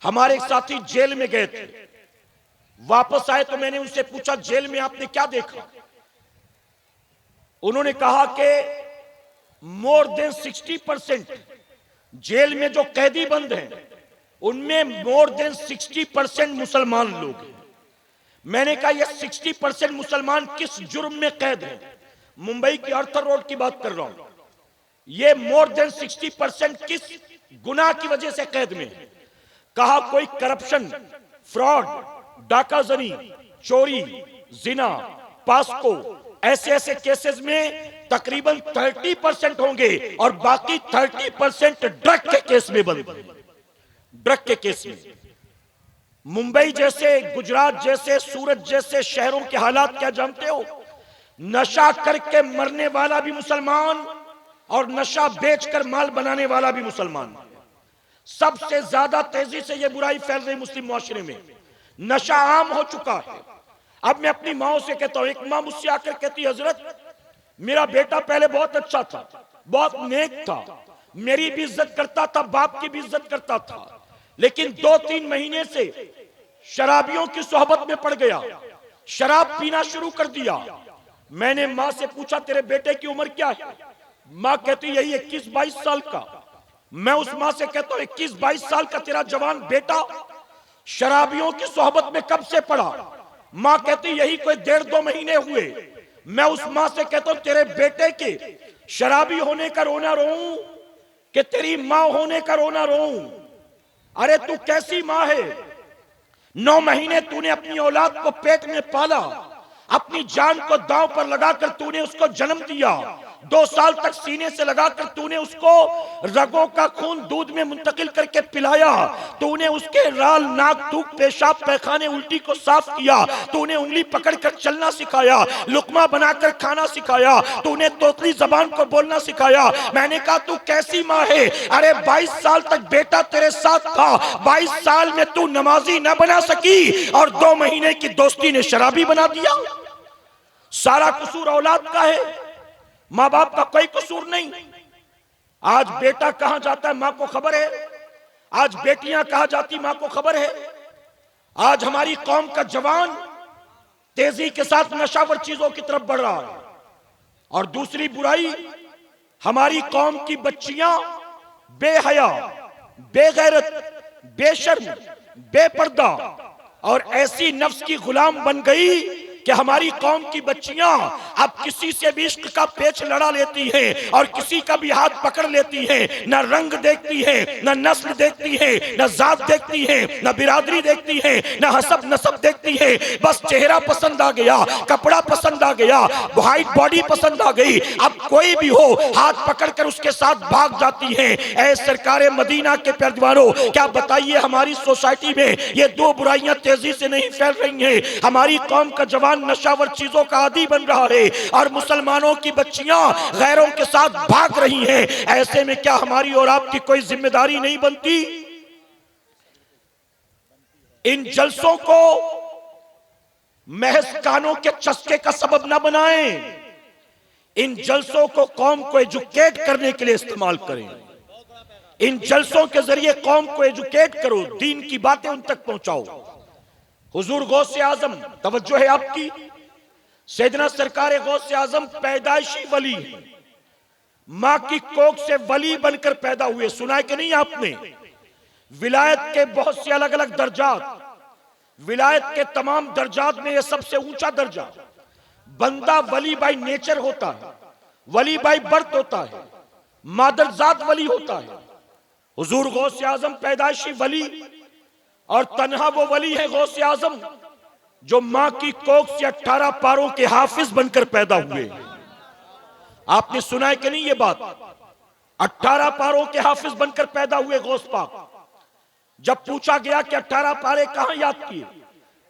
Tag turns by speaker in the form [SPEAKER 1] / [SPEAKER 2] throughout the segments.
[SPEAKER 1] हमारे एक साथी जेल में गए थे, वापस आए तो मैंने उनसे पूछा जेल में आपने क्या देखा। उन्होंने कहा कि मोर देन 60% जेल में जो कैदी बंद हैं उनमें मोर देन 60% मुसलमान लोग हैं। मैंने कहा ये 60% मुसलमान किस जुर्म में कैद हैं? मुंबई की अर्थर रोड की बात कर रहा हूं। ये मोर देन 60% किस गुनाह की वजह से कैद में है? कहा कोई करप्शन, फ्रॉड, डाकाजनी, चोरी, जिना, पास्को, ऐसे ऐसे केसेस में तकरीबन 30% होंगे और बाकी 30% ड्रग के केस में बंद। ड्रग के केस में मुंबई जैसे, गुजरात जैसे, सूरत जैसे शहरों के हालात क्या जानते हो? नशा करके मरने वाला भी मुसलमान और नशा बेचकर माल बनाने वाला भी मुसलमान। सबसे ज्यादा तेजी से यह बुराई फैल रही मुस्लिम मुआशरे में। नशा आम हो चुका है। अब मैं अपनी माओ से कहता हूं, एक मां मुझसे आकर कहती हजरत मेरा बेटा पहले बहुत अच्छा था, बहुत नेक था, मेरी भी इज्जत करता था, बाप की भी इज्जत करता था, लेकिन 2-3 महीने से शराबियों की सोहबत में पड़ गया, शराब पीना शुरू कर दिया। मैंने मां से पूछा तेरे बेटे की उम्र क्या है? मां कहती यही 21-22 साल का। मैं उस मां से कहता हूं 21-22 साल का तेरा जवान बेटा शराबियों की सोहबत में कब से पड़ा? मां कहती यही कोई 1.5-2 महीने हुए। मैं उस मां से कहता हूं तेरे बेटे के शराबी होने का रोना रोऊं कि तेरी मां होने का रोना रोऊं? अरे तू कैसी मां है? 9 महीने तूने अपनी औलाद को पेट में पाला, अपनी जान को दांव पर लगाकर तूने उसको जन्म दिया, 2 साल तक सीने से लगाकर तूने उसको रगों का खून दूध में मुंतकिल करके पिलाया, तूने उसके राल, नाक, थूक, पेशाब, पैखाने, उल्टी को साफ किया, तूने उंगली पकड़कर चलना सिखाया, लुकमा बनाकर खाना सिखाया, तूने तोतली जबान को बोलना सिखाया। मैंने कहा तू कैसी माँ है? अरे 22 साल तक बेटा तेरे साथ था, 22 साल में तू नमाजी न बना सकी और 2 महीने की दोस्ती ने शराबी बना दिया। सारा कसूर औलाद का है, मां बाप का कोई कसूर नहीं। आज बेटा कहां जाता है मां को खबर है, आज बेटियां कहां जाती मां को खबर है। आज हमारी कौम का जवान तेजी के साथ नशावर चीजों की तरफ बढ़ रहा है। और दूसरी बुराई, हमारी कौम की बच्चियां बेहया, बेगैरत, बेशर्म, बेपर्दा और ऐसी नफ्स की गुलाम बन गई कि हमारी कौम की बच्चियां अब किसी से भी इश्क का पेच लड़ा लेती हैं और किसी का भी हाथ पकड़ लेती हैं। न रंग देखती हैं, न नस्ल देखती हैं, न जात देखती हैं, न बिरादरी देखती हैं, न हसब नसब देखती हैं। बस चेहरा पसंद आ गया, कपड़ा पसंद आ गया, वाइट बॉडी पसंद आ गई, अब कोई भी हो हाथ पकड़कर उसके साथ भाग जाती हैं। ऐ सरकारे मदीना के प्यारदीवारों, क्या बताइए हमारी सोसाइटी में ये 2 बुराइयां तेजी से नहीं फैल रही हैं? हमारी कौम का जवान नशावर चीजों का आदी बन रहा है और मुसलमानों की बच्चियां गैरों के साथ भाग रही हैं। ऐसे में क्या हमारी और आपकी कोई जिम्मेदारी नहीं बनती? इन जलसों को महज कानों के चस्के का सबब ना बनाएं, इन जलसों को कौम को एजुकेट करने के लिए इस्तेमाल करें। इन जलसों के जरिए कौम को एजुकेट करो, दीन की बातें उन तक पहुंचाओ। हुजूर गौसे आजम, तवज्जो है आपकी, सैयदना सरकार गौसे आजम पैदाइशी वली है, मां की कोख से वली बनकर पैदा हुए। सुना है कि नहीं आपने? विलायत के बहुत से अलग अलग दर्जात, विलायत के तमाम दर्जात में यह सबसे ऊंचा दर्जा, बंदा वली बाई नेचर होता है, वली बाई बर्थ होता है, मादरजात वली होता है। हुजूर गौसे आजम पैदाइशी वली और तन्हा वो वली है गौसे आजम जो मां की कोख से 18 पारों के हाफिज बनकर पैदा हुए। आपने सुना है कि नहीं ये बात? 18 पारों के हाफिज बनकर पैदा हुए गौस पाक। जब पूछा गया कि 18 पारे कहां याद किए,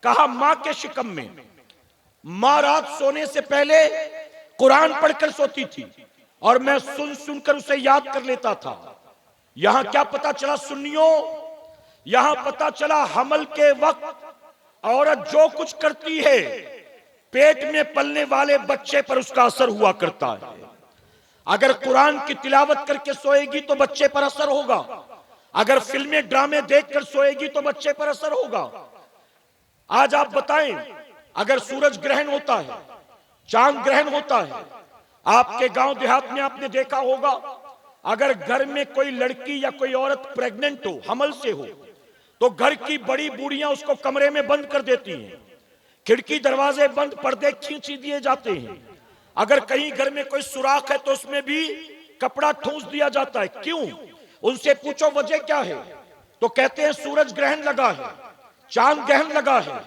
[SPEAKER 1] कहा मां के शिकम में। मां रात सोने से पहले कुरान पढ़कर सोती थी और मैं सुन सुनकर उसे याद कर लेता था। यहां क्या पता चला सुन्नियों, यहां पता चला हमल के वक्त औरत जो कुछ करती है पेट में पलने वाले बच्चे पर उसका असर हुआ करता है। अगर कुरान की तिलावत करके सोएगी तो बच्चे पर असर होगा, अगर फिल्में ड्रामे देखकर सोएगी तो बच्चे पर असर होगा। आज आप बताएं, अगर सूरज ग्रहण होता है, चांद ग्रहण होता है, आपके गांव देहात में आपने देखा होगा, अगर घर में कोई लड़की या कोई औरत प्रेग्नेंट हो, हमल से हो, तो घर की बड़ी बूढ़ियां उसको कमरे में बंद कर देती हैं, खिड़की दरवाजे बंद, पर्दे खींच दिए जाते हैं। अगर कहीं घर में कोई सुराख है तो उसमें भी कपड़ा ठूंस दिया जाता है। क्यों? उनसे पूछो वजह क्या है, तो कहते हैं सूरज ग्रहण लगा है, चांद ग्रहण लगा है,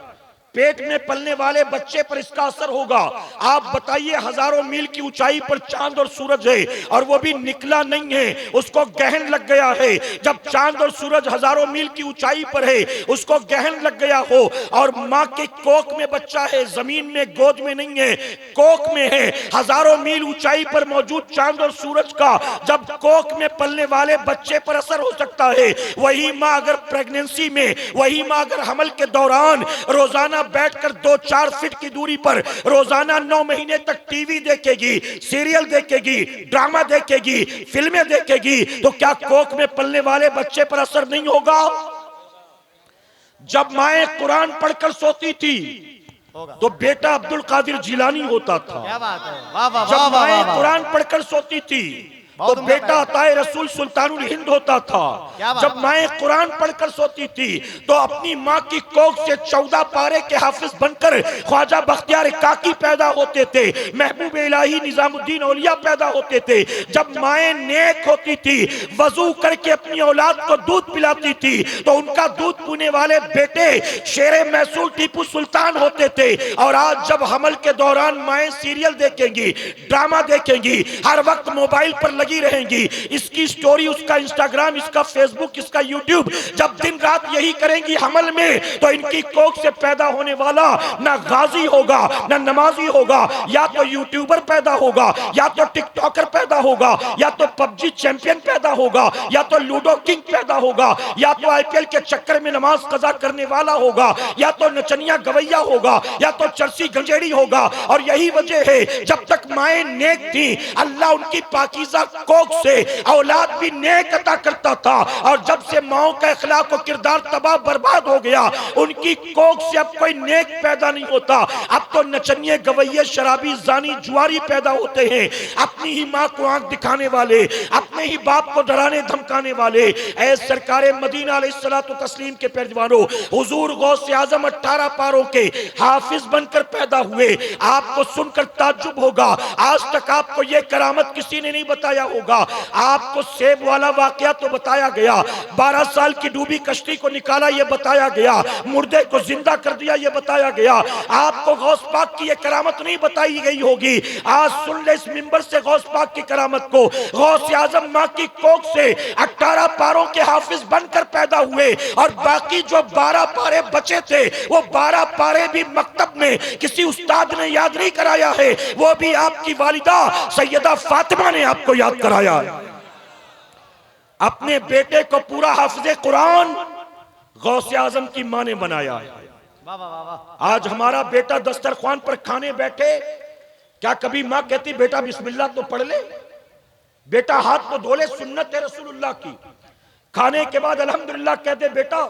[SPEAKER 1] पेट में पलने वाले बच्चे पर इसका असर होगा। आप बताइए, हजारों मील की ऊंचाई पर चांद और सूरज है और वो भी निकला नहीं है, उसको ग्रहण लग गया है। जब चांद और सूरज हजारों मील की ऊंचाई पर है, उसको ग्रहण लग गया हो, और माँ के कोख में बच्चा है, जमीन में गोद में नहीं है, कोख में है, हजारों मील ऊंचाई पर मौजूद चांद और सूरज का जब कोख में पलने वाले बच्चे पर असर हो सकता है, वही माँ अगर प्रेगनेंसी में, वही माँ अगर हमल के दौरान रोजाना बैठकर 2-4 फीट की दूरी पर रोजाना 9 महीने तक टीवी देखेगी, सीरियल देखेगी, ड्रामा देखेगी, फिल्में देखेगी, तो क्या कोख में पलने वाले बच्चे पर असर नहीं होगा? जब माएं कुरान पढ़कर सोती थी तो बेटा अब्दुल कादिर जिलानी होता था।
[SPEAKER 2] क्या बात है, वाह वाह।
[SPEAKER 1] जब माएं कुरान पढ़कर सोती थी तो बेटा अताए रसूल सुल्तानुल हिंद होता था। जब माएं कुरान पढ़कर सोती थी तो अपनी माँ की कोख से 14 पारे के हाफिज बनकर ख्वाजा बख्तियार काकी पैदा होते थे, महबूब इलाही निजामुद्दीन औलिया पैदा होते थे। जब माएं नेक होती थी, वजू करके अपनी औलाद को दूध पिलाती थी, तो उनका दूध पीने वाले बेटे शेरे महसूल टीपू सुल्तान होते थे। और आज जब हमल के दौरान माएं सीरियल देखेंगी, ड्रामा देखेंगी, हर वक्त मोबाइल पर लगी रहेंगी, इसकी स्टोरी, उसका इंस्टाग्राम, इसका फेसबुक, इसका यूट्यूब, जब दिन रात यही करेंगी हमल में, तो इनकी कोख से पैदा होने वाला ना गाजी होगा ना नमाजी होगा, या तो यूट्यूबर पैदा होगा, या तो टिकटॉकर पैदा होगा, या तो पबजी चैंपियन पैदा होगा, या तो लूडो किंग पैदा होगा, या तो आईपीएल के चक्कर में नमाज कजा करने वाला होगा, या तो नचनिया गवैया होगा, या तो चरसी गंजेड़ी होगा। और यही वजह है, जब तक माएं नेक थी, अल्लाह उनकी पाकीज़ा कोख से औलाद भी नेक अता करता था, और जब से माओ का अखलाक और किरदार तबाह बर्बाद हो गया, उनकी कोख से अब कोई नेक पैदा नहीं होता। अब तो नचनिए गवैये शराबी जानी जुआरी पैदा होते हैं, अपनी ही माँ को आंख दिखाने वाले, अपने ही बाप को डराने धमकाने वाले। ऐ सरकारे मदीना अलैहिस्सलातु तस्लीम के पैरवानों, हुजूर गौसे आजम 18 पारों के हाफिज बनकर पैदा हुए। आपको सुनकर ताज्जुब होगा, आज तक आपको यह करामत किसी ने नहीं बताया होगा। आपको सेब वाला वाकया तो बताया गया, 12 साल की डूबी कश्ती को निकाला यह बताया गया, मुर्दे को जिंदा कर दिया यह बताया गया। आपको गौस पाक की यह करामत नहीं बताई गई होगी। आज सुन ले इस मिंबर से गौस पाक की करामत को। गौस आजम माँ की कोख से 18 पारों के हाफिज बनकर पैदा हुए, और बाकी जो 12 पारे बचे थे, वो 12 पारे भी मकतब में किसी उस्ताद ने याद नहीं कराया है, वो भी आपकी वालिदा सैयदा फातिमा ने आपको याद कराया है। अपने बेटे को पूरा हाफिज़े कुरान गौसे आजम की मां ने बनाया है। आज हमारा बेटा दस्तरख्वान पर खाने बैठे, क्या कभी मां कहती बेटा बिस्मिल्लाह तो पढ़ ले, बेटा हाथ तो धो ले, सुन्नत है रसूलुल्लाह की। खाने के बाद अल्हम्दुलिल्लाह कहते बेटा,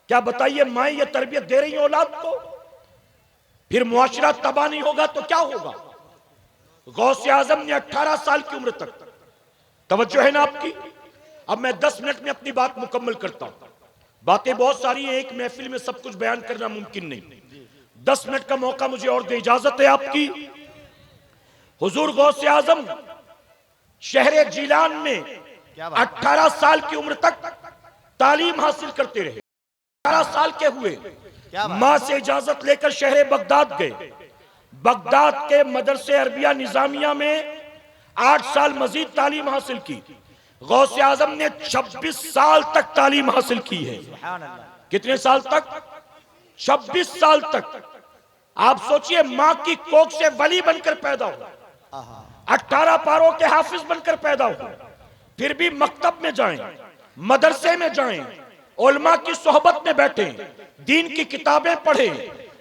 [SPEAKER 1] क्या बताइए मां ये तरबियत दे रही औलाद को? फिर मुआशरा तबाह नहीं होगा तो क्या होगा? गौसे आजम ने 18 साल की उम्र तक, तवज्जो है ना आपकी? अब मैं 10 मिनट में अपनी बात मुकम्मल करता हूं। बातें बहुत सारी हैं, एक महफिल में सब कुछ बयान करना मुमकिन नहीं। 10 मिनट का मौका मुझे और दे, इजाजत है आपकी? हुजूर गौसे आजम शहर जिलान में 18 साल की उम्र तक तालीम हासिल करते रहे। 18 साल के हुए मां से इजाजत लेकर शहर बगदाद गए। बगदाद के मदरसे अरबिया निजामिया में 8 साल मजीद तालीम हासिल की। गौसे आजम ने 26 साल तक तालीम हासिल की है। कितने साल तक? 26 साल तक। आप सोचिए, मां की कोख से वली बनकर पैदा हुआ, 18 पारों के हाफिज बनकर पैदा हुआ, फिर भी मकतब में जाएं, मदरसे में जाएं, उलमा की सोहबत में बैठे, दीन की किताबें पढ़े।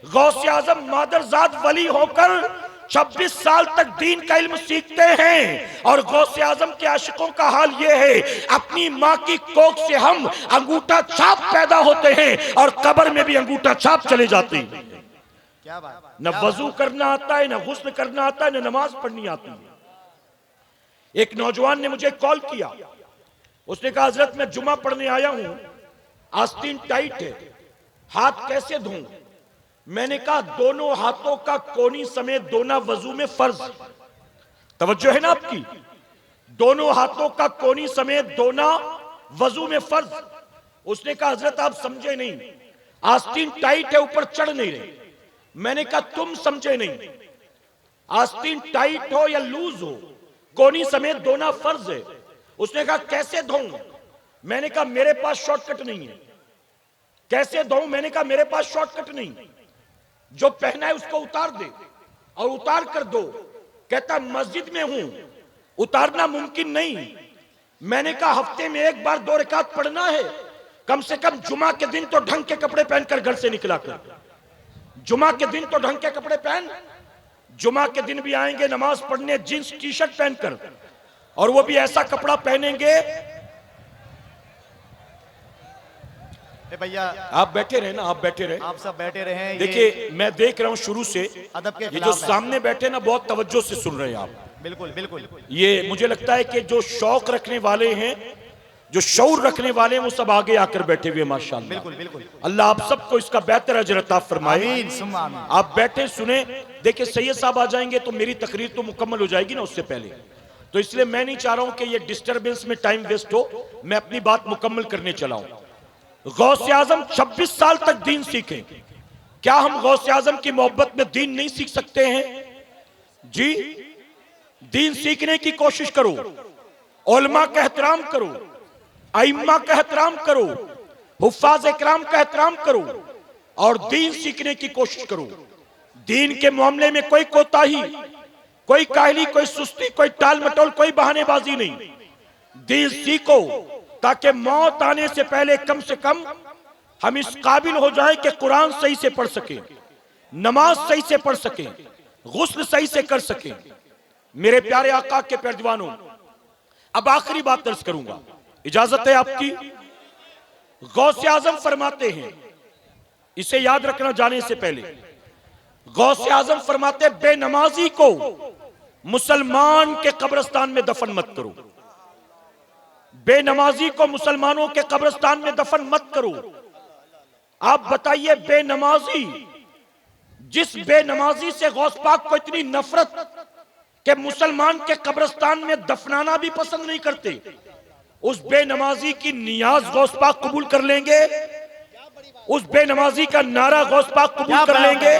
[SPEAKER 1] गौसे आजम मादरजाद वली होकर 26 साल तक दीन का इल्म सीखते हैं और गौसे आजम के आशिकों का हाल यह है, अपनी माँ की कोख से हम अंगूठा छाप पैदा होते हैं और कब्र में भी अंगूठा छाप चले जाते हैं।
[SPEAKER 2] क्या बात,
[SPEAKER 1] न वजू करना आता है, न गुस्ल करना आता है, न नमाज पढ़नी आती है। एक नौजवान ने मुझे कॉल किया, उसने कहा हजरत मैं जुमा पढ़ने आया हूं, आस्तीन टाइट है, हाथ कैसे धोऊं? मैंने कहा दोनों हाथों का कोनी समेत धोना वजू में फर्ज। तवज्जो है ना आपकी? दोनों हाथों का कोनी समेत धोना वजू में फर्ज। उसने कहा हजरत आप समझे नहीं, आस्तीन टाइट है, ऊपर चढ़ नहीं रहे। मैंने कहा तुम समझे नहीं, आस्तीन टाइट हो या लूज हो, कोनी समेत धोना फर्ज है। उसने कहा कैसे धोऊं? मैंने कहा मेरे पास शॉर्टकट नहीं है। कैसे धोऊं? मैंने कहा मेरे पास शॉर्टकट नहीं, जो पहना है उसको उतार दे और उतार कर दो। कहता मस्जिद में हूं, उतारना मुमकिन नहीं। मैंने कहा हफ्ते में एक बार 2 रकात पढ़ना है, कम से कम जुमा के दिन तो ढंग के कपड़े पहनकर घर से निकला कर। जुमा के दिन तो ढंग के कपड़े पहन। जुमा के दिन भी आएंगे नमाज पढ़ने जींस टी शर्ट पहनकर, और वो भी ऐसा कपड़ा पहनेंगे।
[SPEAKER 2] भैया
[SPEAKER 1] आप बैठे रहे ना, आप बैठे रहे,
[SPEAKER 2] आप सब बैठे रहे।
[SPEAKER 1] देखिए मैं देख रहा हूं शुरू से
[SPEAKER 2] अदब के
[SPEAKER 1] ये जो सामने बैठे ना बहुत तवज्जो से सुन रहे हैं आप।
[SPEAKER 2] बिल्कुल बिल्कुल।
[SPEAKER 1] ये मुझे लगता है कि जो शौक रखने वाले हैं, जो शऊर रखने वाले हैं, वो सब आगे आकर बैठे हुए माशाअल्लाह।
[SPEAKER 2] बिल्कुल बिल्कुल।
[SPEAKER 1] अल्लाह आप सबको इसका बेहतर अजर अता फरमाए।
[SPEAKER 2] आमीन सुम्मा आमीन।
[SPEAKER 1] आप बैठे सुने। देखिए सैयद साहब आ जाएंगे तो मेरी तकरीर तो मुकम्मल हो जाएगी ना उससे पहले, तो इसलिए मैं नहीं चाह रहा हूं कि ये डिस्टर्बेंस में टाइम वेस्ट हो। मैं अपनी बात मुकम्मल करने चला हूं। गौसे आजम 26 साल तक दीन सीखे, क्या हम गौसे आजम की मोहब्बत में दीन नहीं सीख सकते हैं? जी, दीन सीखने की कोशिश करो, उलमा का एहतराम करो, आइम्मा का एहतराम करो, हुफ्फाज इकराम का एहतराम करो और दीन सीखने की कोशिश करो। दीन के मामले में कोई कोताही, कोई काहली, कोई सुस्ती, कोई टाल मटोल, कोई बहानेबाजी नहीं। दीन सीखो ताकि मौत आने से पहले कम से कम हम इस काबिल हो जाएं कि कुरान सही से पढ़ सकें, नमाज सही से पढ़ सकें, गुस्ल सही से कर सकें। मेरे प्यारे आका के प्यारे दीवानों, अब आखिरी बात दर्ज करूंगा, इजाजत है आपकी? गौसे आजम फरमाते हैं, इसे याद रखना जाने से पहले, गौसे आजम फरमाते बेनमाजी को मुसलमान के कब्रिस्तान में दफन मत करो। बेनमाजी को मुसलमानों के कब्रिस्तान में दफन मत करो। आप बताइए बेनमाजी, जिस बेनमाजी से गौस पाक को इतनी नफरत कि मुसलमान के कब्रिस्तान में दफनाना भी पसंद नहीं करते, उस बेनमाजी की नियाज गौस पाक कबूल कर लेंगे? उस बेनमाजी का नारा गौस पाक कबूल कर लेंगे?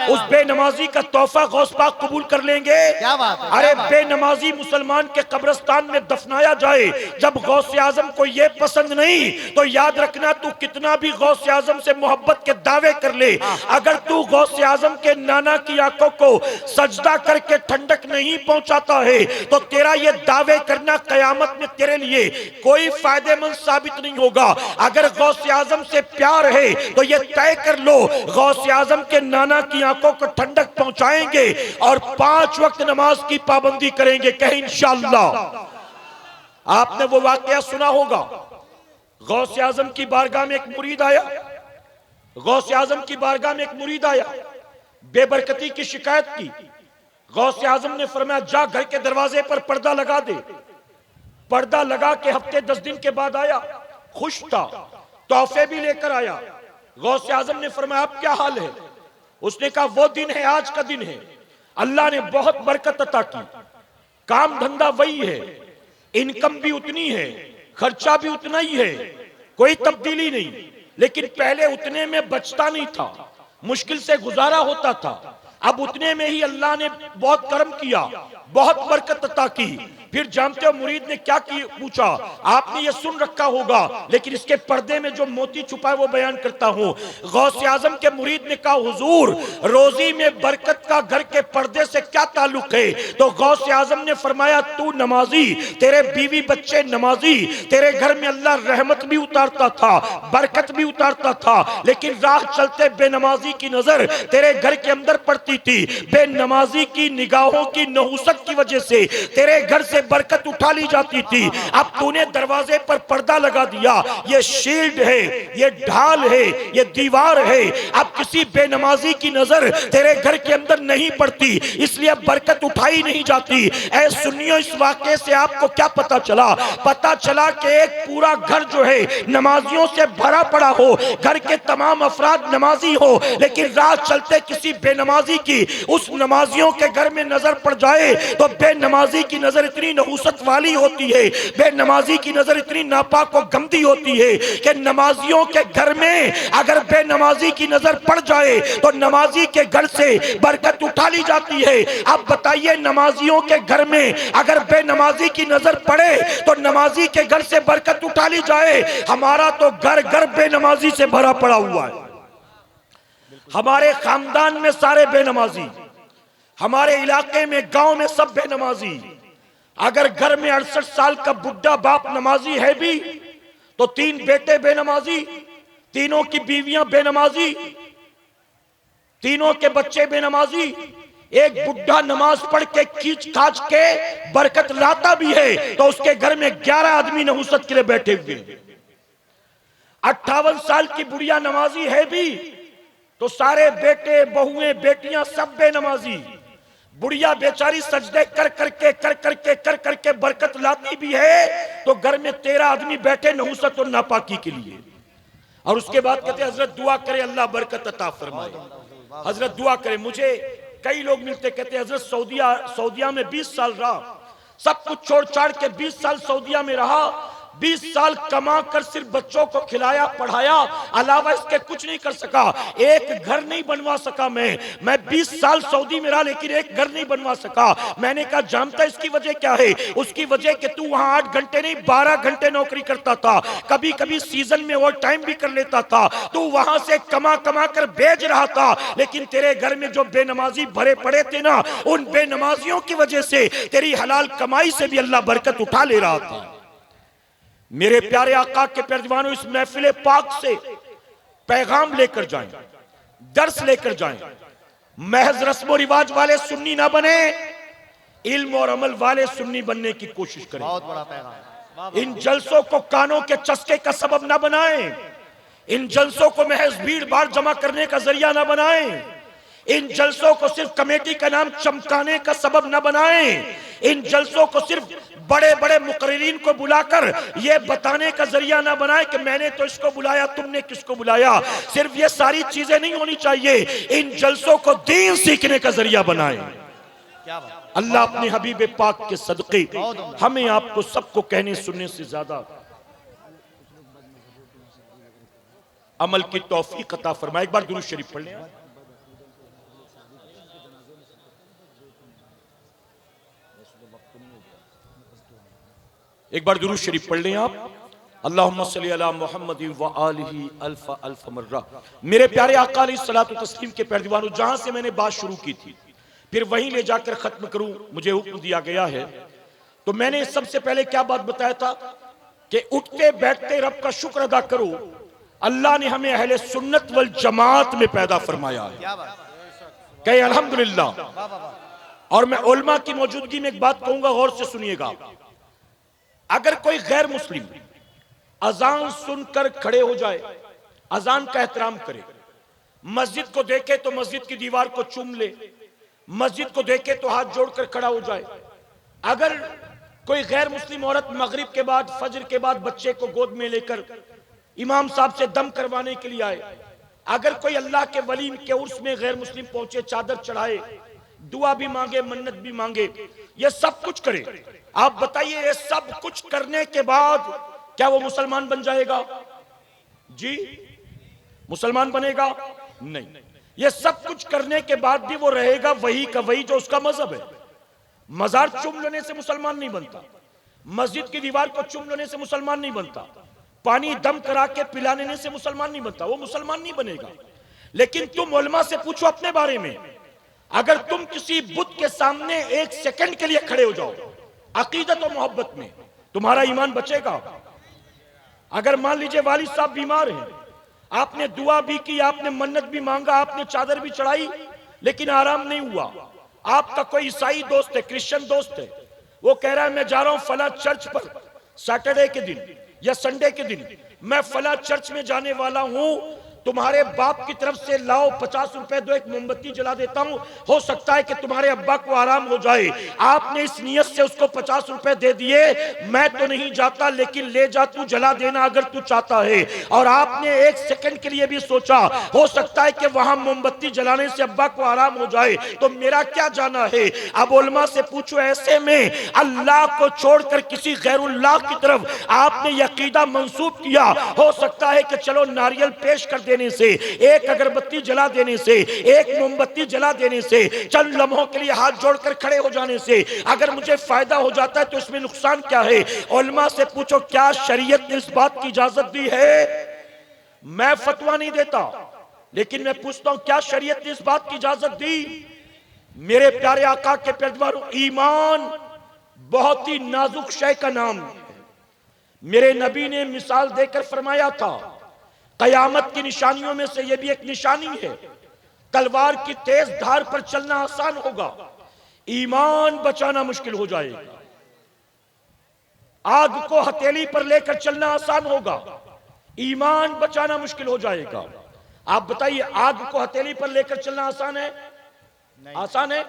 [SPEAKER 1] उस बेनमाजी का तोहफा गौस पाक कबूल कर लेंगे?
[SPEAKER 2] क्या बात है?
[SPEAKER 1] अरे बेनमाजी मुसलमान के कब्रिस्तान में दफनाया जाए, जब गौसे आजम को यह पसंद नहीं तो याद रखना तू कितना भी गौसे आजम से मोहब्बत के दावे कर ले, अगर तू गौसे आजम के नाना की आंखों को सजदा करके ठंडक नहीं पहुंचाता है तो तेरा ये दावे करना कयामत में तेरे लिए कोई फायदेमंद साबित नहीं होगा। अगर गौसे आजम से प्यार है तो ये तय कर लो, गौसे आजम के नाना की आंखों को ठंडक पहुंचाएंगे और 5 वक्त नमाज की पाबंदी करेंगे। कहें इंशाअल्लाह। आपने वो वाकया सुना होगा, गौसे आजम की बारगाह में एक मुरीद आया, गौसे आजम की बारगाह में एक मुरीद आया, बेबरकती की शिकायत की। गौसे आजम ने फरमाया जा घर के दरवाजे पर पर्दा लगा दे। पर्दा लगा के हफ्ते 10 दिन के बाद आया, खुश था, तोहफे भी लेकर आया। गौसे आजम ने फरमाया अब क्या हाल है? उसने कहा वो दिन है, आज का दिन है, अल्लाह ने बहुत बरकत अता की, काम धंधा वही है, इनकम भी उतनी है, खर्चा भी उतना ही है, कोई तब्दीली नहीं, लेकिन पहले उतने में बचता नहीं था, मुश्किल से गुजारा होता था। अब उतने में ही अल्लाह ने बहुत करम किया, बहुत बरकत अता की। फिर जानते हो मुरीद ने क्या पूछा, आपने ये सुन रखा होगा लेकिन इसके पर्दे में जो मोती छुपा है वो बयान करता हूं। गौसे आजम के मुरीद ने कहा, हुजूर रोजी में बरकत का घर के पर्दे से क्या ताल्लुक है? तो गौसे आजम ने फरमाया, तू नमाजी, तेरे बीवी बच्चे नमाजी, तेरे घर में अल्लाह रहमत भी उतारता था, बरकत भी उतारता था, लेकिन राह चलते बेनमाजी की नजर तेरे घर के अंदर पड़ती थी। बेनमाजी की निगाहों की नहुसत की वजह से तेरे घर से बरकत उठा ली जाती थी। अब तूने दरवाजे पर पर्दा लगा दिया, ये शील्ड है, ये ढाल है, ये दीवार है। अब किसी बेनमाजी की नजर तेरे घर के अंदर नहीं पड़ती, इसलिए बरकत उठाई नहीं जाती। ऐ सुन्नियों, इस वाक़े से आपको क्या पता चला? पता चला कि एक पूरा घर जो है नमाजियों से भरा पड़ा हो, घर के तमाम अफराद नमाजी हो, लेकिन रात चलते किसी बेनमाजी की उस नमाजियों के घर में नजर पड़ जाए तो बेनमाजी की नजर इतनी नहुसत वाली होती है, बेनमाजी की नजर इतनी नापाक और गंदी होती है कि नमाजियों के घर में अगर बेनमाजी की नजर पड़ जाए तो नमाजी के घर से बरकत उठा ली जाती है। अब बताइए, नमाजियों के घर में अगर बेनमाजी की नजर पड़े तो नमाजी के घर से बरकत उठा ली जाए। हमारा तो घर घर बेनमाजी से भरा पड़ा हुआ है। हमारे खानदान में सारे बेनमाजी, हमारे इलाके में गांव में सब बेनमाजी। अगर घर में 68 साल का बुढ़ा बाप नमाजी है भी तो 3 बेटे बेनमाजी, तीनों की बीवियां बेनमाजी, तीनों के बच्चे बेनमाजी। एक बुढ़ा नमाज पढ़ के खींच खाच के बरकत लाता भी है तो उसके घर में 11 आदमी नहुसत के लिए बैठे हुए। 58 साल की बुढ़िया नमाजी है भी तो सारे बेटे बहुएं बेटियां सब बेनमाजी। बुढ़िया बेचारी सजदे कर करके बरकत लाती भी है तो घर में 13 आदमी बैठे नहुसत और नापाकी के लिए। और उसके बाद कहते हजरत दुआ करे अल्लाह बरकत अता फरमाए, हजरत दुआ करे। मुझे कई लोग मिलते कहते हजरत सऊदिया में 20 साल रहा, सब कुछ छोड़ छाड़ के 20 साल सऊदिया में रहा, 20 साल कमा कर सिर्फ बच्चों को खिलाया पढ़ाया, अलावा इसके कुछ नहीं कर सका, एक घर नहीं बनवा सका। मैं 20 साल सऊदी में रहा लेकिन एक घर नहीं बनवा सका। मैंने कहा जानता इसकी वजह क्या है? उसकी वजह कि तू वहां 8 घंटे नहीं 12 घंटे नौकरी करता था, कभी कभी सीजन में ओवर टाइम भी कर लेता था। तू वहां से कमा कर भेज रहा था, लेकिन तेरे घर में जो बेनमाजी भरे पड़े थे ना, उन बेनमाजियों की वजह से तेरी हलाल कमाई से भी अल्लाह बरकत उठा ले रहा था। मेरे प्यारे आका के प्यारे दीवानों, इस महफिल पाक से पैगाम लेकर जाएं, दर्स लेकर जाएं। महज रस्म रिवाज वाले सुन्नी ना बने, इल्म और अमल वाले सुन्नी बनने की कोशिश करें।
[SPEAKER 2] बहुत बड़ा पैगाम।
[SPEAKER 1] इन जलसों को कानों के चस्के का सबब ना बनाएं, इन जलसों को महज भीड़ भाड़ जमा करने का जरिया ना बनाएं, इन जलसों को सिर्फ कमेटी का नाम चमकाने का सबब न बनाएं, इन जलसों को सिर्फ बड़े बड़े मुकर्रिरीन को बुलाकर यह बताने का जरिया ना बनाए कि मैंने तो इसको बुलाया, तुमने किसको बुलाया। सिर्फ ये सारी चीजें नहीं होनी चाहिए, इन जलसों को दीन सीखने का जरिया बनाए। अल्लाह अपने हबीब पाक के सदके हमें आपको सबको कहने सुनने से ज्यादा अमल की तौफीक अता फरमाए। एक बार दुरूद शरीफ पढ़ लें। एक बार दुरूद शरीफ पढ़ लें आप। अल्लाहुम्मा सल्ली अला मुहम्मद व आलिही अल्फ अल्फ मर्रा। मेरे प्यारे आका अलैहिस्सलातु तस्लीम के प्यारे दीवानों, जहां से मैंने बात शुरू की थी फिर वहीं ले जाकर खत्म करूं, मुझे हुक्म दिया गया है। तो मैंने सबसे पहले क्या बात बताया था कि उठते बैठते रब का शुक्र अदा करो। अल्लाह ने हमें अहले सुन्नत वल जमात में पैदा फरमाया है, कहे अल्हम्दुलिल्लाह। और मैं उलमा की मौजूदगी में एक बात कहूंगा, गौर से सुनिएगा। अगर कोई गैर मुस्लिम अजान सुनकर खड़े हो जाए, अजान का एहतराम करे, मस्जिद को देखे तो मस्जिद की दीवार को चूम ले, मस्जिद को देखे तो हाथ जोड़कर खड़ा हो जाए। अगर कोई गैर मुस्लिम औरत मगरिब के बाद फजर के बाद बच्चे को गोद में लेकर इमाम साहब से दम करवाने के लिए आए, अगर कोई अल्लाह के वली के उर्स में गैर मुस्लिम पहुंचे, चादर चढ़ाए, दुआ भी मांगे, मन्नत भी मांगे, ये सब कुछ करे, आप बताइए ये सब कुछ करने के बाद क्या वो मुसलमान बन जाएगा? जी, मुसलमान बनेगा? नहीं। ये सब कुछ करने के बाद भी वो रहेगा वही का वही जो उसका मजहब है। मजार चूम लेने से मुसलमान नहीं बनता, मस्जिद की दीवार को चूम लेने से मुसलमान नहीं बनता, पानी दम करा के पिला लेने से मुसलमान नहीं बनता, वो मुसलमान नहीं बनेगा। लेकिन तुम उलमा से पूछो अपने बारे में, अगर तुम किसी बुत के सामने एक सेकंड के लिए खड़े हो जाओ अकीदत और मोहब्बत में, तुम्हारा ईमान बचेगा? अगर मान लीजिए वालिद साहब बीमार हैं, आपने दुआ भी की, आपने मन्नत भी मांगा, आपने चादर भी चढ़ाई, लेकिन आराम नहीं हुआ। आपका कोई ईसाई दोस्त है, क्रिश्चियन दोस्त है, वो कह रहा है मैं जा रहा हूं फला चर्च पर सैटरडे के दिन या संडे के दिन, मैं फला चर्च में जाने वाला हूं, तुम्हारे बाप की तरफ से लाओ 50 रुपए दो, एक मोमबत्ती जला देता हूं, हो सकता है कि तुम्हारे अब्बा को आराम हो जाए। आपने इस नियत से उसको 50 रुपए दे दिए, मैं तो नहीं जाता लेकिन ले जा तू, जला देना अगर तू चाहता है। और आपने एक सेकंड के लिए भी सोचा हो सकता है कि वहां मोमबत्ती जलाने से अब्बा को आराम हो जाए, तो मेरा क्या जाना है? अब उलमा से पूछो, ऐसे में अल्लाह को छोड़कर किसी गैरुल्लाह की तरफ आपने यकीदा मंसूब किया, हो सकता है कि चलो नारियल पेश कर देने से, एक अगरबत्ती जला देने से, एक मोमबत्ती जला देने से, चंद लम्हों के लिए हाथ जोड़कर खड़े हो जाने से अगर मुझे फायदा हो जाता है तो इसमें नुकसान क्या है? उलमा से पूछो क्या शरीयत ने इस बात की इजाजत दी है? मैं फतवा नहीं देता, लेकिन मैं पूछता हूं क्या शरीयत ने इस बात की इजाजत दी? मेरे प्यारे आका के पैगंबरों, ईमान बहुत ही नाजुक शय का नाम है। मेरे नबी ने मिसाल देकर फरमाया था, कयामत की निशानियों में से यह भी एक निशानी है, तलवार की तेज धार पर चलना आसान होगा, ईमान बचाना मुश्किल हो जाएगा। आग को हथेली पर लेकर चलना आसान होगा, ईमान बचाना मुश्किल हो जाएगा। आप बताइए, आग को हथेली पर लेकर चलना आसान है? आसान है?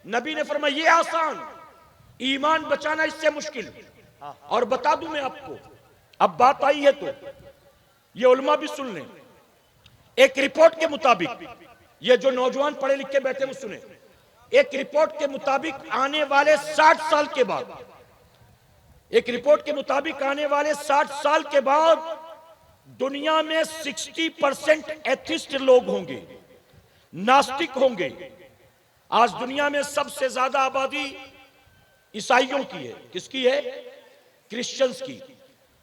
[SPEAKER 1] नबी ने फरमाया ये आसान, ईमान बचाना इससे मुश्किल। और बता दूं मैं आपको, अब बात आई है तो ये उलमा भी सुन लें। एक रिपोर्ट के मुताबिक, ये जो नौजवान पढ़े लिखे बैठे वो सुने, एक रिपोर्ट के मुताबिक आने वाले 60 साल के बाद, एक रिपोर्ट के मुताबिक आने वाले 60 साल के बाद दुनिया में 60% एथिस्ट लोग होंगे, नास्तिक होंगे। आज दुनिया में सबसे ज्यादा आबादी ईसाइयों की है। किसकी है? क्रिश्चियंस की।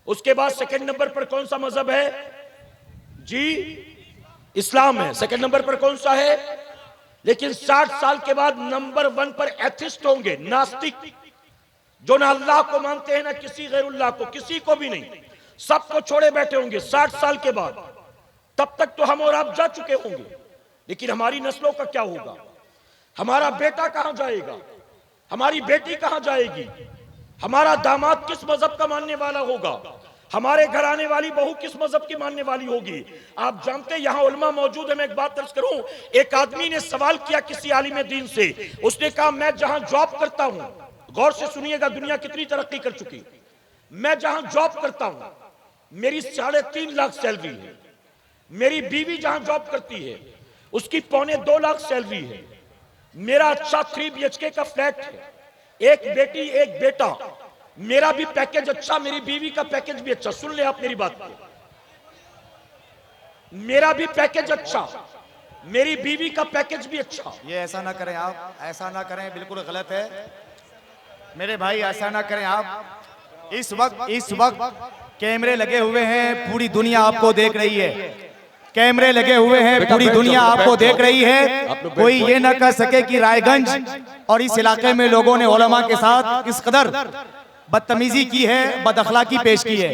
[SPEAKER 1] उसके बाद सेकंड नंबर पर कौन सा मजहब है जी? इस्लाम है। सेकंड नंबर पर कौन सा है? लेकिन 60 साल के बाद नंबर 1 पर एथिस्ट होंगे, नास्तिक, जो ना अल्लाह को मानते हैं ना किसी गैरुल्लाह को, किसी को भी नहीं, सबको छोड़े बैठे होंगे 60 साल के बाद। तब तक तो हम और आप जा चुके होंगे, लेकिन हमारी नस्लों का क्या होगा? हमारा बेटा कहां जाएगा? हमारी बेटी कहां जाएगी? हमारा दामाद किस मजहब का मानने वाला होगा? हमारे घर आने वाली बहू किस मजहब की मानने वाली होगी? आप जानते हैं यहां उलमा मौजूद है, मैं एक बात अर्ज करूं। एक आदमी ने सवाल किया किसी आलिम दीन से, उसने कहा मैं जहां जॉब करता हूं, गौर से सुनिएगा दुनिया कितनी तरक्की कर चुकी, मैं जहां जॉब करता हूं मेरी 3.5 लाख सैलरी है, मेरी बीवी जहां जॉब करती है उसकी 2.25 लाख सैलरी है, मेरा अच्छा 3 BHK का फ्लैट है, एक बेटी एक बेटा, मेरा भी पैकेज अच्छा, मेरी बीवी का पैकेज भी अच्छा। सुन ले आप मेरी बात को, मेरा भी पैकेज अच्छा, मेरी बीवी का पैकेज भी अच्छा।
[SPEAKER 2] ये ऐसा ना करें आप, ऐसा ना करें, बिल्कुल गलत है मेरे भाई, ऐसा ना करें आप। इस वक्त कैमरे लगे हुए हैं, पूरी दुनिया आपको देख रही है, कैमरे लगे हुए हैं, पूरी दुनिया आपको देख रही है। कोई ये ना कह सके कि रायगंज और इस इलाके में लोगों ने उलमा के साथ इस कदर बदतमीजी की है, बदअखलाकी पेश की है।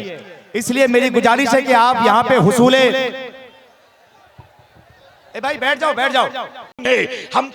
[SPEAKER 2] इसलिए मेरी गुजारिश है कि आप यहाँ पे हुसूले, ए भाई बैठ जाओ, बैठ जाओ।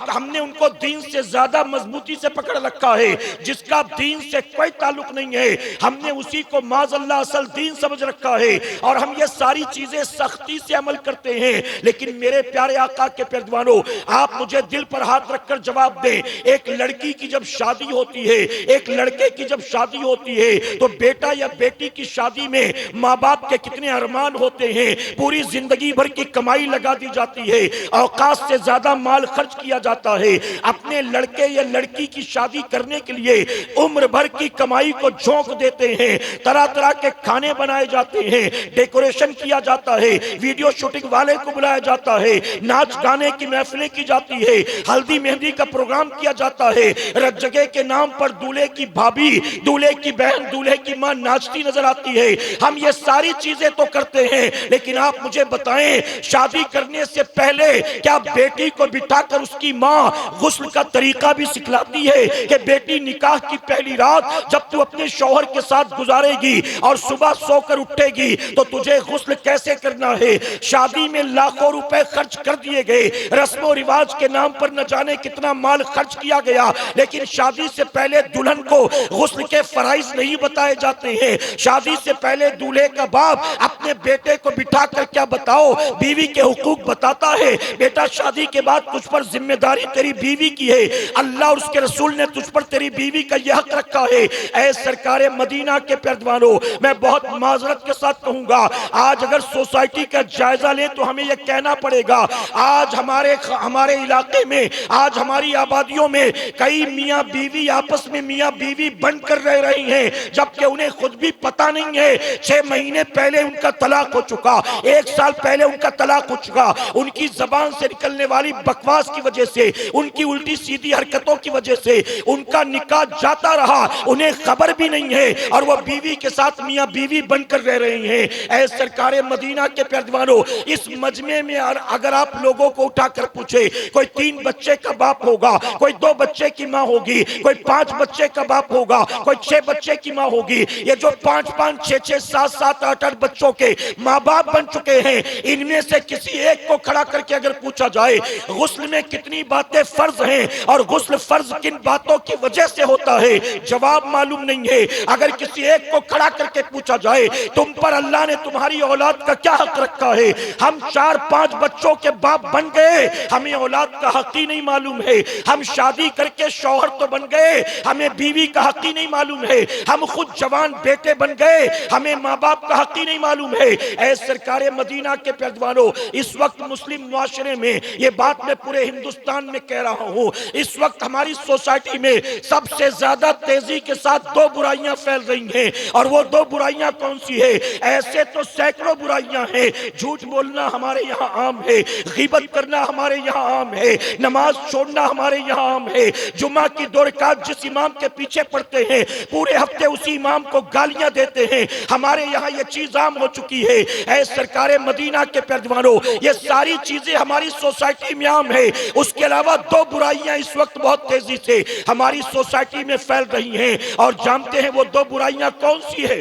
[SPEAKER 1] हमने उनको दीन से ज्यादा मजबूती से पकड़ रखा है, जिसका दीन से कोई ताल्लुक नहीं है, हमने उसी को माज़अल्लाह असल दीन समझ रखा है, और हम ये सारी चीजें सख्ती से अमल करते हैं। लेकिन मेरे प्यारे आका के पैगंबरों, आप मुझे दिल पर हाथ रखकर जवाब दें, एक लड़की की जब शादी होती है, एक लड़के की जब शादी होती है, तो बेटा या बेटी की शादी में माँ बाप के कितने अरमान होते हैं, पूरी जिंदगी भर की कमाई लगा दी जाती है, औकात से ज्यादा माल खर्च किया जाता है। अपने लड़के या लड़की की शादी करने के लिए उम्र भर की कमाई को झोंक देते हैं। तरह तरह के खाने बनाए जाते हैं, डेकोरेशन किया जाता है, वीडियो शूटिंग वाले को बुलाया जाता है, नाच गाने की महफिलें की जाती है, हल्दी मेहंदी का प्रोग्राम किया जाता है। रज जगह के नाम पर दूल्हे की भाभी, दूल्हे की बहन, दूल्हे की मां नाचती नजर आती है। हम ये सारी चीजें तो करते हैं, लेकिन आप मुझे बताएं, शादी करने से पहले क्या बेटी को बिठाकर उसकी मां गुस्ल का तरीका भी सिखलाती है कि बेटी निकाह की पहली रात जब तू अपने शौहर के साथ गुजारेगी और सुबह सोकर उठेगी तो तुझे गुस्ल कैसे करना है। शादी में लाखों रुपए खर्च कर दिए गए, रस्मों रिवाज के नाम पर न जाने कितना माल खर्च किया गया, लेकिन शादी से पहले दुल्हन को गुस्ल के फराइज नहीं बताए जाते हैं। शादी से पहले दूल्हे का बाप अपने बेटे को बिठाकर क्या बताओ बीवी के हुकूक बताता है, बेटा शादी के बाद तुझ पर जिम्मेदारी तेरी बीवी की है, अल्लाह और उसके रसूल ने तुझ पर तेरी बीवी का यह हक रखा है। ऐ सरकारे मदीना के पैरवानों, मैं बहुत माजरत के साथ कहूंगा, आज अगर सोसाइटी का जायजा लें तो हमें यह कहना पड़ेगा, आज हमारे इलाके में, आज हमारी आबादियों में कई मियां बीवी आपस में मियां बीवी बनकर रह रही हैं, जबकि उन्हें खुद भी पता नहीं है 6 महीने पहले उनका तलाक हो चुका, 1 साल पहले उनका तलाक हो चुका। उनकी जबान से निकलने वाली बकवास की वजह से, उनकी उल्टी सीधी हरकतों की वजह से उनका निकाह जाता रहा, उन्हें खबर भी नहीं है और वह बीवी के साथ मियां बीवी बनकर रह रही हैं। ऐ सरकारे मदीना के पैरवानों, इस मजमे में अगर आप लोगों को उठाकर पूछे, कोई 3 बच्चे का बाप होगा, कोई 2 बच्चे की मां होगी, कोई 5 बच्चे का बाप होगा, कोई 6 बच्चे की मां होगी, ये जो 5-5, 6-6, 7-7, 8-8 बच्चों के माँ बाप बन चुके हैं, इनमें से किसी एक को खड़ा करके अगर पूछा जाए गुस्ल में कितनी बातें फर्ज हैं और गुस्ल फर्ज किन बातों की वजह से होता है, जवाब मालूम नहीं है। अगर किसी एक को खड़ा करके पूछा जाए तुम पर अल्लाह ने तुम्हारी औलाद का क्या हक रखा है, हम 4-5 बच्चों के बाप बन गए, हमें औलाद का हक ही नहीं मालूम है, हम शादी करके शौहर तो बन गए, हमें बीवी का हक ही नहीं मालूम है, हम खुद जवान बेटे बन गए, हमें माँ बाप का हक ही नहीं मालूम है। ऐ सरकारे मदीना के पैरवानों, इस वक्त मुस्लिम मुआशरे में, ये बात मैं पूरे हिंदुस्तान में कह रहा हूँ, इस वक्त हमारी सोसाइटी में सबसे ज्यादा तेजी के साथ 2 बुराइयां फैल रही हैं, और वो 2 बुराइयां कौन सी है? ऐसे तो सैकड़ों बुराइयां हैं, झूठ बोलना हमारे यहाँ आम है, गीबत करना हमारे यहाँ आम है, नमाज छोड़ना हमारे यहाँ आम है, जुम्मा की 2 रकात जिस इमाम के पीछे पढ़ते हैं पूरे हफ्ते उसी इमाम को गालियां देते हैं, हमारे यहाँ ये चीज आम हो चुकी है। ऐ सरकारे मदीना के पैरवानों, ये सारी चीजें हमारी सोसाइटी में आम है। उसके अलावा 2 बुराइयां इस वक्त बहुत तेजी से हमारी सोसाइटी में फैल रही हैं, और जानते हैं वो 2 बुराइयां कौन सी है?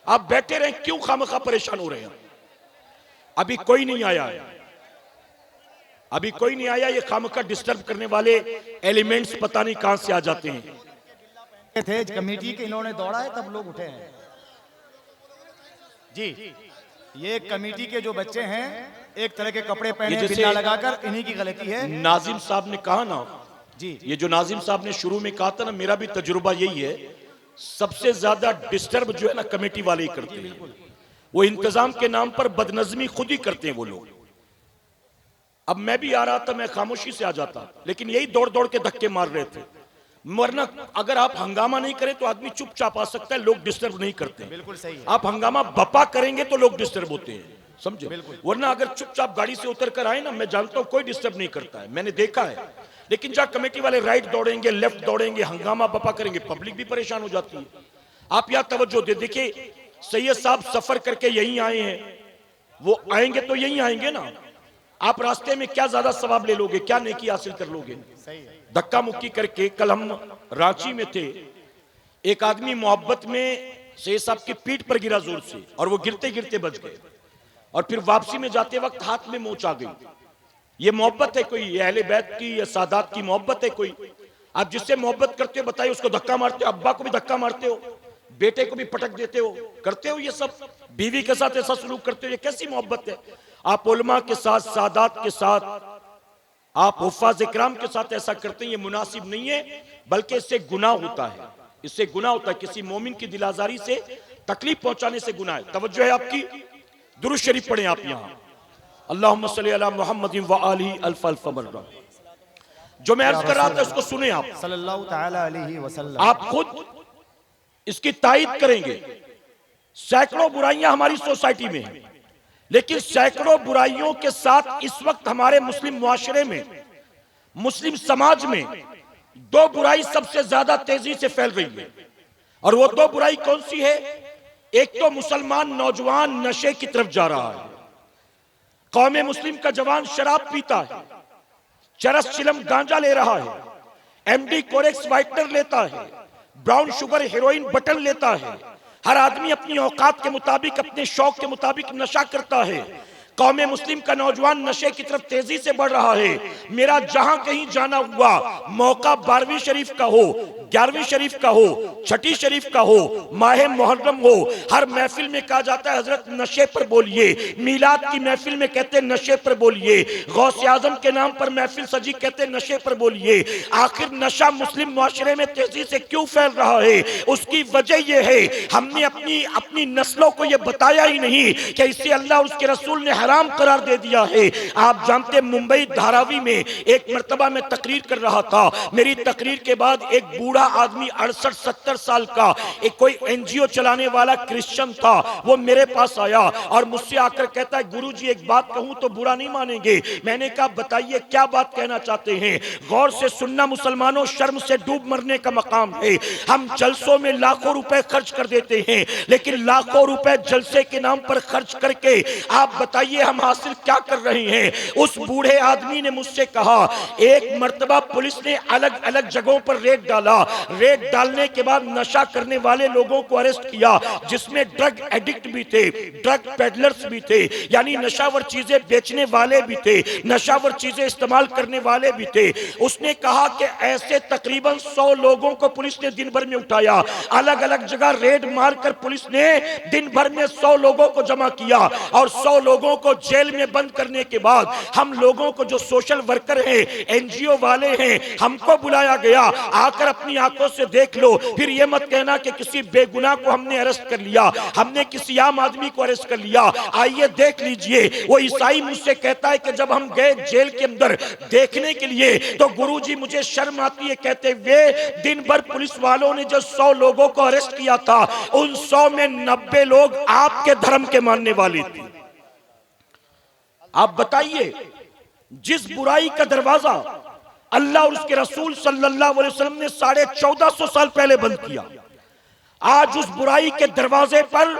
[SPEAKER 1] आप बैठे रहे, क्यों खामखा परेशान हो रहे हैं? अभी कोई नहीं आया, अभी कोई नहीं आया, ये खामखा डिस्टर्ब करने वाले एलिमेंट्स पता नहीं कहां से आ जाते हैं।
[SPEAKER 2] थे कमेटी के, इन्होंने दौड़ा है तब लोग उठे हैं जी। ये कमेटी के जो बच्चे हैं एक तरह के कपड़े पहने बिल्ला लगाकर, इन्हीं की गलती है।
[SPEAKER 1] नाजिम साहब ने कहा ना
[SPEAKER 2] जी,
[SPEAKER 1] ये जो नाजिम साहब ने शुरू में कहा था ना, मेरा भी तजुर्बा यही है, सबसे ज्यादा डिस्टर्ब जो है ना कमेटी वाले ही करते हैं। वो इंतजाम के नाम पर बदनजमी खुद ही करते हैं वो लोग। अब मैं भी आ रहा था, मैं खामोशी से आ जाता, लेकिन यही दौड़ दौड़ के धक्के मार रहे थे, वरना अगर आप हंगामा नहीं करें तो आदमी चुपचाप आ सकता है, लोग डिस्टर्ब नहीं करते।
[SPEAKER 2] बिल्कुल सही है।
[SPEAKER 1] आप हंगामा बपा करेंगे तो लोग डिस्टर्ब होते हैं, समझे? वरना अगर चुपचाप गाड़ी से उतर कर आए ना, मैं जानता हूं कोई डिस्टर्ब नहीं करता है, मैंने देखा है। लेकिन जहां कमेटी वाले राइट दौड़ेंगे, लेफ्ट दौड़ेंगे, हंगामा बपा करेंगे, पब्लिक भी परेशान हो जाती है। आप यहां तवज्जो दे, देखिए सैयद साहब सफर करके यहीं आए हैं, वो आएंगे तो यहीं आएंगे ना। आप रास्ते में क्या ज्यादा सवाब ले लोगे, क्या नेकी हासिल कर लोगे? धक्का मुक्की करके, कल हम रांची में थे, एक आदमी मोहब्बत में सैयद साहब की पीठ पर गिरा जोर से, और वो गिरते गिरते बच गए, और फिर वापसी में जाते वक्त हाथ में मोच आ गई। ये मोहब्बत है कोई? ये अहले बैत की या सादात की मोहब्बत है कोई? आप जिससे मोहब्बत करते हो बताइए, उसको धक्का मारते हो, अब्बा को भी धक्का मारते हो, बेटे को भी पटक देते हो, करते हो ये सब, बीवी के साथ ऐसा सलूक करते हो, ये कैसी मोहब्बत है? आप उलमा के साथ, सादात के साथ, आप हुफ्फाज़ इकराम के साथ ऐसा करते हैं, ये मुनासिब नहीं है, बल्कि इससे गुनाह होता है, इससे गुनाह होता है। किसी मोमिन की दिल आजारी से तकलीफ पहुंचाने से गुनाह है। तवज्जो है आपकी? दुरूद शरीफ पढ़ें आप यहां। अल्लाहुम्मा सल्ली अला मुहम्मदिन व आलिहि अल्फ अल्फ मर्रा। जो मैं अर्ज कर रहा था उसको सुने आप,
[SPEAKER 2] सल्लल्लाहु तआला अलैहि वसल्लम।
[SPEAKER 1] आप खुद इसकी तायद करेंगे। सैकड़ों बुराइयां हमारी सोसाइटी में हैं, लेकिन सैकड़ों बुराइयों के साथ इस वक्त हमारे मुस्लिम मुआशरे में, मुस्लिम समाज में दो बुराई सबसे ज्यादा तेजी से फैल रही है। और वो दो बुराई कौन सी है? एक तो मुसलमान नौजवान नशे की तरफ जा रहा है। कौमे मुस्लिम का जवान शराब पीता है, चरस चिलम गांजा ले रहा है, एमडी कोरेक्स वाइटनर लेता है, ब्राउन शुगर हेरोइन बटन लेता है। हर आदमी अपनी औकात के मुताबिक, अपने शौक के मुताबिक नशा करता है। कौमे मुस्लिम का नौजवान नशे की तरफ तेजी से बढ़ रहा है। मेरा जहां कहीं जाना हुआ, मौका 12वीं शरीफ का हो, 11वीं शरीफ का हो, छठी शरीफ का हो, माह मुहर्रम हो, हर महफिल में कहा जाता है हजरत नशे पर बोलिए। मीलाद की महफिल में कहते हैं नशे पर बोलिए। गौसे आजम के नाम पर महफिल सजी, कहते हैं नशे पर बोलिए। आखिर नशा मुस्लिम मुआशरे में तेजी से क्यों फैल रहा है? उसकी वजह यह है, हमने अपनी नस्लों को यह बताया ही नहीं कि इसे अल्लाह और उसके रसूल ने हराम करार दे दिया है। आप जानते, मुंबई धारावी में एक मर्तबा में तकरीर कर रहा था। मेरी तकरीर के बाद एक बूढ़ा आदमी 68-70 साल का, एक कोई एनजीओ चलाने वाला क्रिश्चियन था, वो मेरे पास आया और मुझसे आकर कहता है, गुरुजी एक बात कहूं तो बुरा नहीं मानेंगे। मैंने कहा बताइए क्या बात कहना चाहते हैं? गौर से सुनना मुसलमानों, शर्म से डूब मरने का मकाम है। हम जलसों में लाखों रुपए खर्च कर देते हैं, लेकिन लाखों रुपए जलसे के नाम पर खर्च करके आप बताइए हम हासिल क्या कर रहे हैं? उस बूढ़े आदमी ने मुझसे कहा, एक मर्तबा पुलिस ने अलग अलग जगहों पर रेड डाला। रेड डालने के बाद नशा करने वाले लोगों को अरेस्ट किया, जिसमें ड्रग एडिक्ट भी थे, ड्रग पेडलर्स भी थे, यानी नशावर चीजें बेचने वाले भी थे, नशावर चीजें इस्तेमाल करने वाले भी थे। उसने कहा कि ऐसे तकरीबन 100 लोगों को पुलिस ने दिन भर में उठाया। अलग अलग जगह रेड मारकर पुलिस ने दिन भर में 100 लोगों को जमा किया और 100 लोगों को जेल में बंद करने के बाद हम लोगों को, जो सोशल वर्कर हैं, एनजीओ वाले हैं, हमको बुलाया गया, आकर अपनी आंखों से देख लो। फिर यह मत कहना कि किसी बेगुनाह को हमने अरेस्ट कर लिया, हमने किसी आम आदमी को अरेस्ट कर लिया। आइए देख लीजिए। वो ईसाई मुझसे कहता है कि जब हम गए जेल के अंदर देखने के लिए तो गुरुजी मुझे शर्म आती है, कहते हुए दिन भर पुलिस वालों ने जो 100 लोगों को अरेस्ट किया था, उन 100 में 90 लोग आपके धर्म के मानने वाले थे। आप बताइए, जिस बुराई का दरवाजा अल्लाह और उसके रसूल सल्लल्लाहु अलैहि वसल्लम ने 1450 साल पहले बंद किया, आज उस बुराई के दरवाजे पर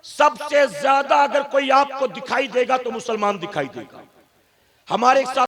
[SPEAKER 1] सबसे ज्यादा अगर कोई आपको दिखाई देगा तो मुसलमान दिखाई देगा। हमारे साथ